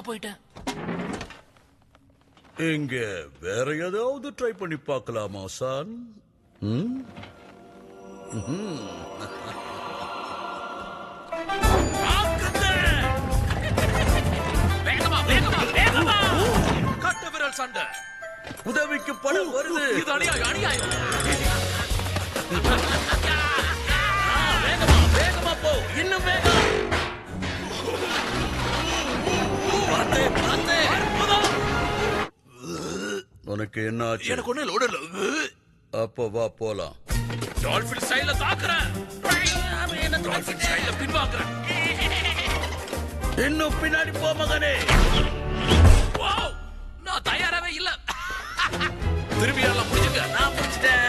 போயிட்டேன். இங்க வேற ஏதாவது ட்ரை பண்ணி பார்க்கலாமா சான்? கட்ட விரல் சண்டை. உதவிக்கு பணம் வருது. இது அநியாயம். வேகமா போ, இன்னும் வேகம். உனக்கு என்ன ஆச்சு? எனக்கு ஒண்ணு லோடல. அப்ப வா போலாம். டால்பின் ஸ்டைல்ல தாக்குறேன். என்ன டால்பின் ஸ்டைல்ல பின்வாங்குறேன். இன்னும் பின்னாடி போ மகனே. வாவ், நான் தயாராவே இல்ல. திரும்பி எல்லாம்